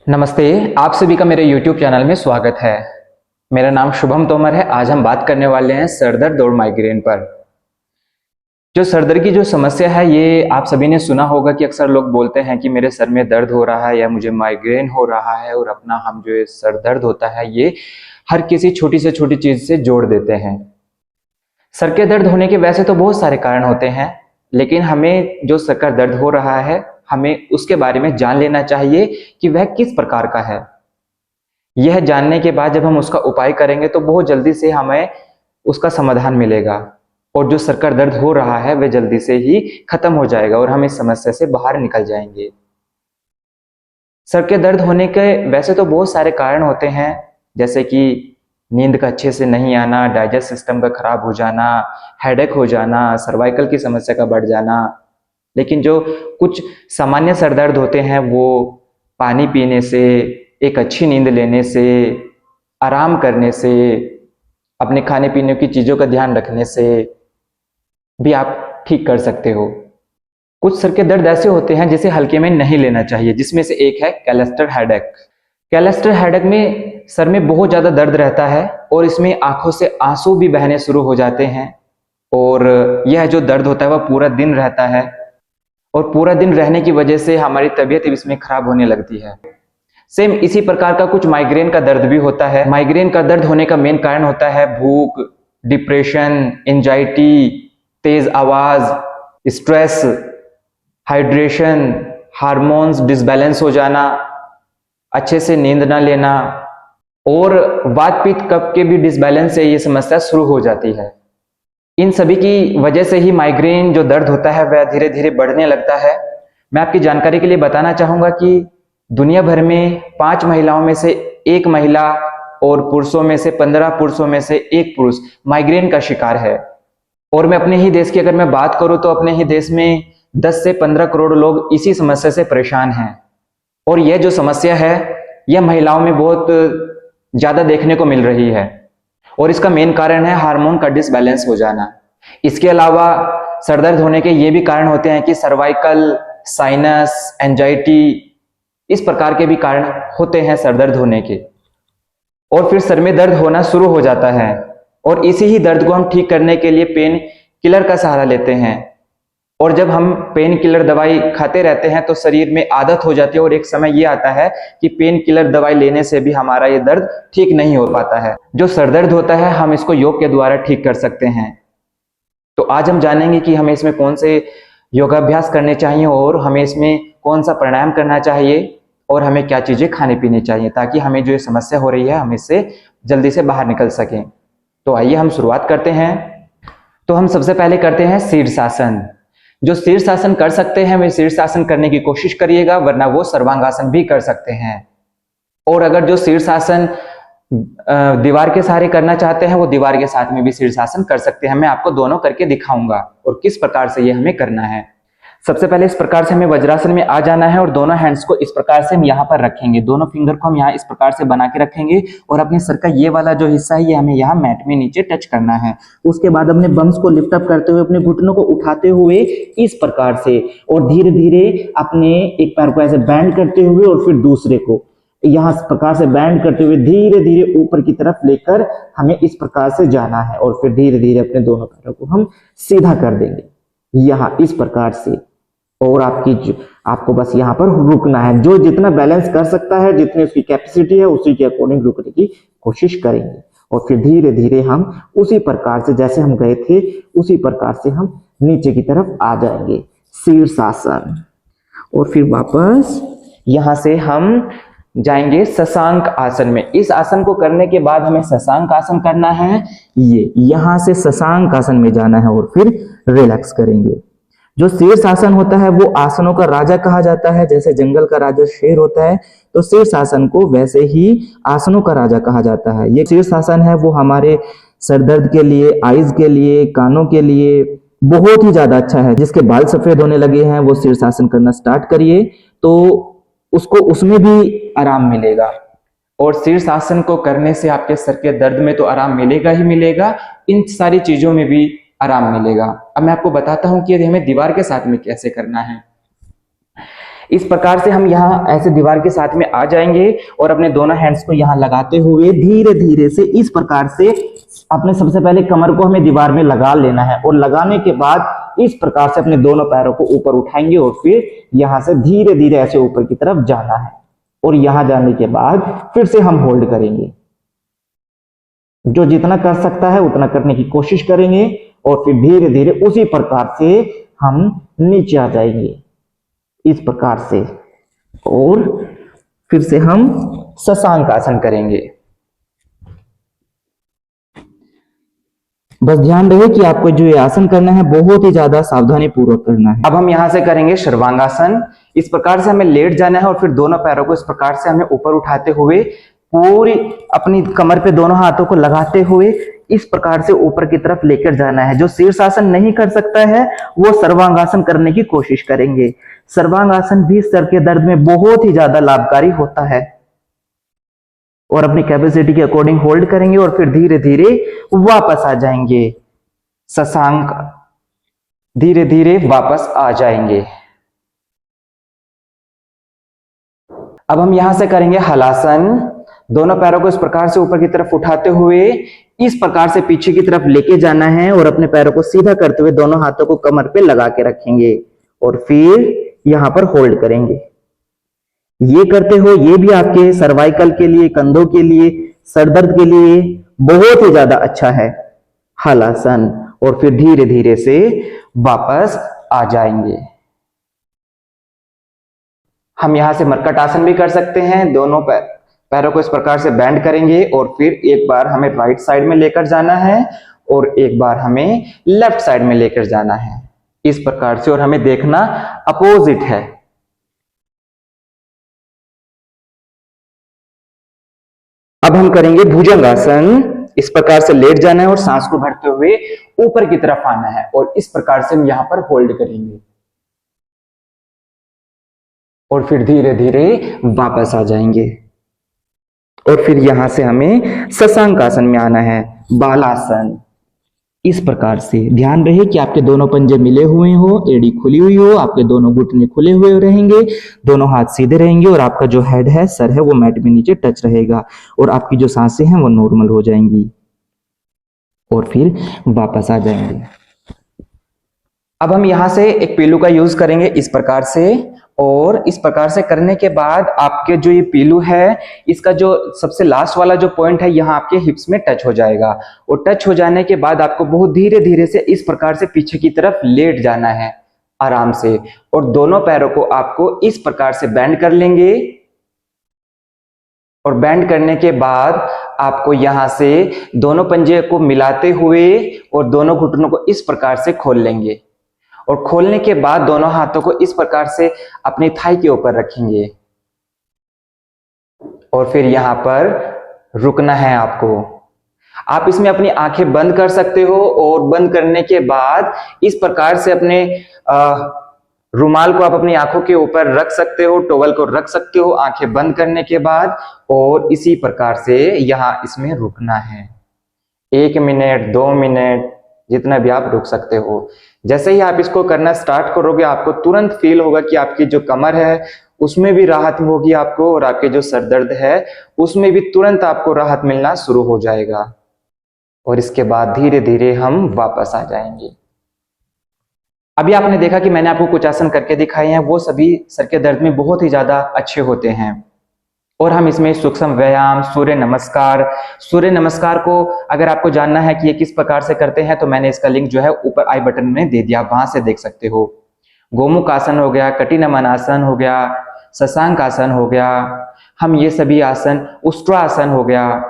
नमस्ते। आप सभी का मेरे YouTube चैनल में स्वागत है। मेरा नाम शुभम तोमर है। आज हम बात करने वाले हैं सरदर्द और माइग्रेन पर। जो सरदर्द की जो समस्या है, ये आप सभी ने सुना होगा कि अक्सर लोग बोलते हैं कि मेरे सर में दर्द हो रहा है या मुझे माइग्रेन हो रहा है, और अपना हम जो सर दर्द होता है ये हर किसी छोटी से छोटी चीज से जोड़ देते हैं। सर के दर्द होने के वैसे तो बहुत सारे कारण होते हैं, लेकिन हमें जो सर का दर्द हो रहा है हमें उसके बारे में जान लेना चाहिए कि वह किस प्रकार का है। यह जानने के बाद जब हम उसका उपाय करेंगे तो बहुत जल्दी से हमें उसका समाधान मिलेगा, और जो सर का दर्द हो रहा है वह जल्दी से ही खत्म हो जाएगा और हम इस समस्या से बाहर निकल जाएंगे। सर के दर्द होने के वैसे तो बहुत सारे कारण होते हैं, जैसे कि नींद का अच्छे से नहीं आना, डाइजेस्ट सिस्टम का खराब हो जाना, हेडेक हो जाना, सर्वाइकल की समस्या का बढ़ जाना। लेकिन जो कुछ सामान्य सर दर्द होते हैं वो पानी पीने से, एक अच्छी नींद लेने से, आराम करने से, अपने खाने पीने की चीज़ों का ध्यान रखने से भी आप ठीक कर सकते हो। कुछ सर के दर्द ऐसे होते हैं जिसे हल्के में नहीं लेना चाहिए, जिसमें से एक है क्लस्टर हेडेक। क्लस्टर हेडेक में सर में बहुत ज़्यादा दर्द रहता है और इसमें आंखों से आंसू भी बहने शुरू हो जाते हैं, और यह जो दर्द होता है वह पूरा दिन रहता है, और पूरा दिन रहने की वजह से हमारी तबीयत इसमें खराब होने लगती है। सेम इसी प्रकार का कुछ माइग्रेन का दर्द भी होता है। माइग्रेन का दर्द होने का मेन कारण होता है भूख, डिप्रेशन, एंजाइटी, तेज आवाज, स्ट्रेस, हाइड्रेशन, हार्मोन्स डिसबैलेंस हो जाना, अच्छे से नींद ना लेना, और वात पित्त कफ के भी डिसबैलेंस से ये समस्या शुरू हो जाती है। इन सभी की वजह से ही माइग्रेन जो दर्द होता है वह धीरे धीरे बढ़ने लगता है। मैं आपकी जानकारी के लिए बताना चाहूंगा कि दुनिया भर में 5 महिलाओं में से 1 महिला और पुरुषों में से 15 पुरुषों में से 1 पुरुष माइग्रेन का शिकार है। और मैं अपने ही देश की अगर मैं बात करूं तो अपने ही देश में 10 से 15 करोड़ लोग इसी समस्या से परेशान हैं। और यह जो समस्या है यह महिलाओं में बहुत ज्यादा देखने को मिल रही है, और इसका मेन कारण है हार्मोन का डिसबैलेंस हो जाना। इसके अलावा सर दर्द होने के ये भी कारण होते हैं कि सर्वाइकल, साइनस, एंजाइटी, इस प्रकार के भी कारण होते हैं सर दर्द होने के। और फिर सर में दर्द होना शुरू हो जाता है, और इसी ही दर्द को हम ठीक करने के लिए पेन किलर का सहारा लेते हैं। और जब हम पेन किलर दवाई खाते रहते हैं तो शरीर में आदत हो जाती है, और एक समय ये आता है कि पेन किलर दवाई लेने से भी हमारा ये दर्द ठीक नहीं हो पाता है। जो सर दर्द होता है हम इसको योग के द्वारा ठीक कर सकते हैं। तो आज हम जानेंगे कि हमें इसमें कौन से योगाभ्यास करने चाहिए, और हमें इसमें कौन सा प्राणायाम करना चाहिए, और हमें क्या चीजें खाने पीनी चाहिए, ताकि हमें जो ये समस्या हो रही है हम इससे जल्दी से बाहर निकल सकें। तो आइए हम शुरुआत करते हैं। तो हम सबसे पहले करते हैं शीर्षासन। जो शीर्षासन कर सकते हैं वे शीर्षासन करने की कोशिश करिएगा, वरना वो सर्वांगासन भी कर सकते हैं। और अगर जो शीर्षासन दीवार के सहारे करना चाहते हैं वो दीवार के साथ में भी शीर्षासन कर सकते हैं। मैं आपको दोनों करके दिखाऊंगा और किस प्रकार से ये हमें करना है। सबसे पहले इस प्रकार से हमें वज्रासन में आ जाना है, और दोनों हैंड्स को इस प्रकार से हम यहाँ पर रखेंगे। दोनों फिंगर को हम यहाँ इस प्रकार से बना के रखेंगे, और अपने सर का ये वाला जो हिस्सा है ये हमें यहाँ मैट में नीचे टच करना है। उसके बाद अपने बम्स को लिफ्ट अप करते हुए अपने घुटनों को उठाते हुए इस प्रकार से, और धीरे धीरे अपने एक पैर को ऐसे बैंड करते हुए और फिर दूसरे को यहाँ इस प्रकार से बैंड करते हुए धीरे धीरे ऊपर की तरफ लेकर हमें इस प्रकार से जाना है, और फिर धीरे धीरे अपने दोनों पैरों को हम सीधा कर देंगे यहाँ इस प्रकार से। और आपको बस यहाँ पर रुकना है। जो जितना बैलेंस कर सकता है, जितनी उसकी कैपेसिटी है उसी के अकॉर्डिंग रुकने की कोशिश करेंगे, और फिर धीरे धीरे हम उसी प्रकार से जैसे हम गए थे उसी प्रकार से हम नीचे की तरफ आ जाएंगे, शीर्षासन। और फिर वापस यहाँ से हम जाएंगे शशांक आसन में। इस आसन को करने के बाद हमें शशांक आसन करना है। ये यहाँ से शशांक आसन में जाना है और फिर रिलैक्स करेंगे। जो शीर्षासन होता है वो आसनों का राजा कहा जाता है। जैसे जंगल का राजा शेर होता है, तो शीर्षासन को वैसे ही आसनों का राजा कहा जाता है। ये शीर्षासन है वो हमारे सर दर्द के लिए, आईज के लिए, कानों के लिए बहुत ही ज्यादा अच्छा है। जिसके बाल सफेद होने लगे हैं वो शीर्षासन करना स्टार्ट करिए, तो उसको उसमें भी आराम मिलेगा। और शीर्षासन को करने से आपके सर के दर्द में तो आराम मिलेगा ही मिलेगा, इन सारी चीजों में भी आराम मिलेगा। अब मैं आपको बताता हूं कि यदि हमें दीवार के साथ में कैसे करना है। इस प्रकार से हम यहाँ ऐसे दीवार के साथ में आ जाएंगे और अपने दोनों हैंड्स को यहाँ लगाते हुए धीरे धीरे से इस प्रकार से अपने सबसे पहले कमर को हमें दीवार में लगा लेना है, और लगाने के बाद इस प्रकार से अपने दोनों पैरों को ऊपर उठाएंगे और फिर यहाँ से धीरे धीरे ऐसे ऊपर की तरफ जाना है, और यहाँ जाने के बाद फिर से हम होल्ड करेंगे। जो जितना कर सकता है उतना करने की कोशिश करेंगे, और फिर धीरे धीरे उसी प्रकार से हम नीचे आ जाएंगे इस प्रकार से, और फिर से हम शशांक आसन करेंगे। बस ध्यान रहे कि आपको जो ये आसन करना है बहुत ही ज्यादा सावधानी पूर्वक करना है। अब हम यहां से करेंगे सर्वांगासन। इस प्रकार से हमें लेट जाना है और फिर दोनों पैरों को इस प्रकार से हमें ऊपर उठाते हुए पूरी अपनी कमर पे दोनों हाथों को लगाते हुए इस प्रकार से ऊपर की तरफ लेकर जाना है। जो शीर्षासन नहीं कर सकता है वो सर्वांगासन करने की कोशिश करेंगे। सर्वांगासन भी सर के दर्द में बहुत ही ज्यादा लाभकारी होता है, और अपनी कैपेसिटी के अकॉर्डिंग होल्ड करेंगे और फिर धीरे धीरे वापस आ जाएंगे। शशांक धीरे धीरे वापस आ जाएंगे। अब हम यहां से करेंगे हलासन। दोनों पैरों को इस प्रकार से ऊपर की तरफ उठाते हुए इस प्रकार से पीछे की तरफ लेके जाना है, और अपने पैरों को सीधा करते हुए दोनों हाथों को कमर पे लगा के रखेंगे और फिर यहां पर होल्ड करेंगे। ये करते हो ये भी आपके सर्वाइकल के लिए, कंधों के लिए, सर दर्द के लिए बहुत ही ज्यादा अच्छा है हलासन। और फिर धीरे धीरे से वापस आ जाएंगे। हम यहां से मरकट आसन भी कर सकते हैं। दोनों पैरों को इस प्रकार से बेंड करेंगे और फिर एक बार हमें राइट साइड में लेकर जाना है और एक बार हमें लेफ्ट साइड में लेकर जाना है इस प्रकार से, और हमें देखना अपोजिट है। अब हम करेंगे भुजंगासन। इस प्रकार से लेट जाना है और सांस को भरते हुए ऊपर की तरफ आना है, और इस प्रकार से हम यहां पर होल्ड करेंगे और फिर धीरे धीरे वापस आ जाएंगे। और फिर यहां से हमें शशांक आसन में आना है, बालासन। इस प्रकार से ध्यान रहे कि आपके दोनों पंजे मिले हुए हो, एड़ी खुली हुई हो, आपके दोनों घुटने खुले हुए रहेंगे, दोनों हाथ सीधे रहेंगे, और आपका जो हेड है, सर है, वो मैट में नीचे टच रहेगा, और आपकी जो सांसें हैं वो नॉर्मल हो जाएंगी और फिर वापस आ जाएंगे। अब हम यहां से एक पीलू का यूज करेंगे इस प्रकार से, और इस प्रकार से करने के बाद आपके जो ये पीलू है, इसका जो सबसे लास्ट वाला जो पॉइंट है यहाँ आपके हिप्स में टच हो जाएगा, और टच हो जाने के बाद आपको बहुत धीरे धीरे से इस प्रकार से पीछे की तरफ लेट जाना है आराम से, और दोनों पैरों को आपको इस प्रकार से बेंड कर लेंगे, और बेंड करने के बाद आपको यहां से दोनों पंजे को मिलाते हुए और दोनों घुटनों को इस प्रकार से खोल लेंगे, और खोलने के बाद दोनों हाथों को इस प्रकार से अपनी थाई के ऊपर रखेंगे, और फिर यहां पर रुकना है आपको। आप इसमें अपनी आंखें बंद कर सकते हो, और बंद करने के बाद इस प्रकार से अपने रुमाल को आप अपनी आंखों के ऊपर रख सकते हो, टॉवल को रख सकते हो आंखें बंद करने के बाद, और इसी प्रकार से यहां इसमें रुकना है 1 मिनट 2 मिनट जितना भी आप रुक सकते हो। जैसे ही आप इसको करना स्टार्ट करोगे आपको तुरंत फील होगा कि आपकी जो कमर है उसमें भी राहत होगी आपको, और आपके जो सर दर्द है उसमें भी तुरंत आपको राहत मिलना शुरू हो जाएगा, और इसके बाद धीरे धीरे हम वापस आ जाएंगे। अभी आपने देखा कि मैंने आपको कुछ आसन करके दिखाए हैं, वो सभी सर के दर्द में बहुत ही ज्यादा अच्छे होते हैं, और हम इसमें सूक्ष्म व्यायाम, सूर्य नमस्कार को अगर आपको जानना है कि ये किस प्रकार से करते हैं तो मैंने इसका लिंक जो है ऊपर आई बटन में दे दिया, वहां से देख सकते हो। गोमुख आसन हो गया, कटिनमन आसन हो गया, शशांक आसन हो गया, हम ये सभी आसन, उष्ट्रासन हो गया,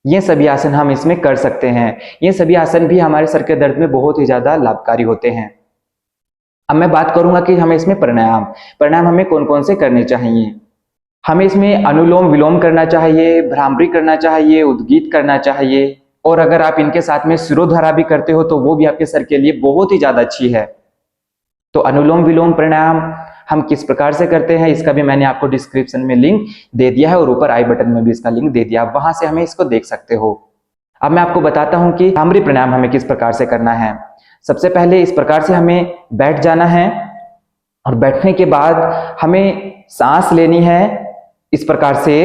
ये सभी आसन हम इसमें कर सकते हैं। ये सभी आसन भी हमारे सर के दर्द में बहुत ही ज्यादा लाभकारी होते हैं। अब मैं बात करूंगा कि हमें इसमें प्राणायाम हमें कौन कौन से करने चाहिए। हमें इसमें अनुलोम विलोम करना चाहिए, भ्रामरी करना चाहिए, उद्गीत करना चाहिए, और अगर आप इनके साथ में शिरोधारा भी करते हो तो वो भी आपके सर के लिए बहुत ही ज्यादा अच्छी है। तो अनुलोम विलोम प्राणायाम हम किस प्रकार से करते हैं इसका भी मैंने आपको डिस्क्रिप्शन में लिंक दे दिया है, और ऊपर आई बटन में भी इसका लिंक दे दिया, वहां से हमें इसको देख सकते हो। अब मैं आपको बताता हूं कि भ्रामरी प्राणायाम हमें किस प्रकार से करना है। सबसे पहले इस प्रकार से हमें बैठ जाना है, और बैठने के बाद हमें सांस लेनी है इस प्रकार से,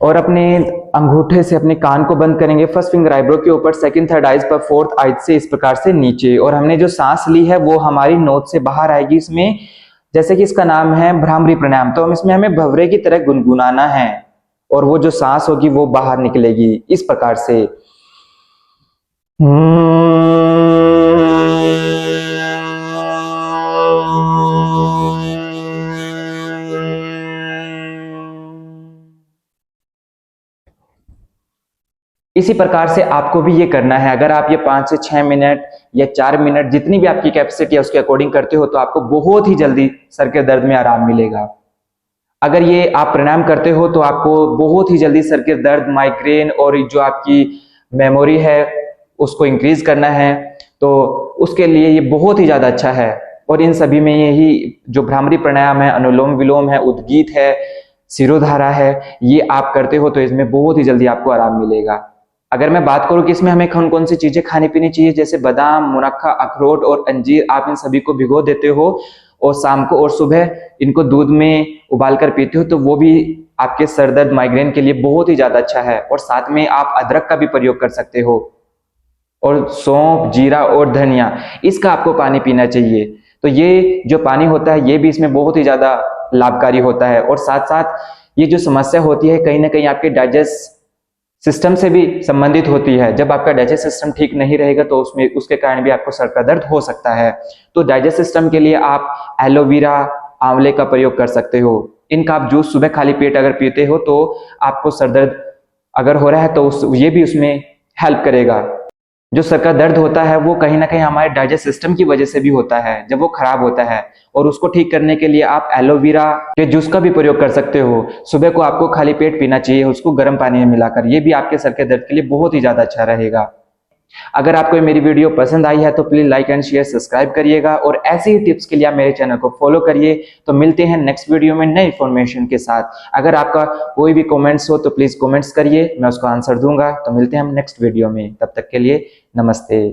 और अपने अंगूठे से अपने कान को बंद करेंगे। फर्स्ट फिंगर आईब्रो के ऊपर, सेकंड थर्ड आईज पर, फोर्थ आईज से इस प्रकार से नीचे, और हमने जो सांस ली है वो हमारी नोज से बाहर आएगी। इसमें जैसे कि इसका नाम है भ्रामरी प्राणायाम, तो इसमें हमें भंवरे की तरह गुनगुनाना है और वो जो सांस होगी वो बाहर निकलेगी इस प्रकार से। इसी प्रकार से आपको भी ये करना है। अगर आप ये 5 से 6 मिनट या 4 मिनट, जितनी भी आपकी कैपेसिटी है उसके अकॉर्डिंग करते हो, तो आपको बहुत ही जल्दी सर के दर्द में आराम मिलेगा। अगर ये आप प्राणायाम करते हो तो आपको बहुत ही जल्दी सर के दर्द, माइग्रेन और जो आपकी मेमोरी है उसको इंक्रीज करना है, तो उसके लिए ये बहुत ही ज्यादा अच्छा है। और इन सभी में यही जो भ्रामरी प्राणायाम है, अनुलोम विलोम है, उद्गीत है, शिरोधारा है, ये आप करते हो तो इसमें बहुत ही जल्दी आपको आराम मिलेगा। अगर मैं बात करूं कि इसमें हमें कौन कौन सी चीजें खानी पीनी चाहिए, जैसे बादाम, मुनक्का, अखरोट और अंजीर, आप इन सभी को भिगो देते हो और शाम को और सुबह इनको दूध में उबाल कर पीते हो, तो वो भी आपके सर दर्द, माइग्रेन के लिए बहुत ही ज्यादा अच्छा है। और साथ में आप अदरक का भी प्रयोग कर सकते हो, और सौंफ, जीरा और धनिया, इसका आपको पानी पीना चाहिए। तो ये जो पानी होता है ये भी इसमें बहुत ही ज्यादा लाभकारी होता है। और साथ साथ ये जो समस्या होती है कहीं ना कहीं आपके डाइजेस्ट सिस्टम से भी संबंधित होती है। जब आपका डाइजेस्ट सिस्टम ठीक नहीं रहेगा तो उसके कारण भी आपको सर का दर्द हो सकता है। तो डाइजेस्ट सिस्टम के लिए आप एलोवेरा, आंवले का प्रयोग कर सकते हो। इनका आप जूस सुबह खाली पेट अगर पीते हो तो आपको सर दर्द अगर हो रहा है तो ये भी उसमें हेल्प करेगा। जो सर का दर्द होता है वो कहीं ना कहीं हमारे डाइजेस्ट सिस्टम की वजह से भी होता है, जब वो खराब होता है, और उसको ठीक करने के लिए आप एलोवेरा के जूस का भी प्रयोग कर सकते हो। सुबह को आपको खाली पेट पीना चाहिए उसको गर्म पानी में मिलाकर, ये भी आपके सर के दर्द के लिए बहुत ही ज्यादा अच्छा रहेगा। अगर आपको मेरी वीडियो पसंद आई है तो please like and share, subscribe करिएगा, और ऐसे ही टिप्स के लिए आप मेरे चैनल को फॉलो करिए। तो मिलते हैं नेक्स्ट वीडियो में नई इन्फॉर्मेशन के साथ। अगर आपका कोई भी कमेंट्स हो तो प्लीज कमेंट्स करिए, मैं उसका आंसर दूंगा। तो मिलते हैं हम नेक्स्ट वीडियो में, तब तक के लिए नमस्ते।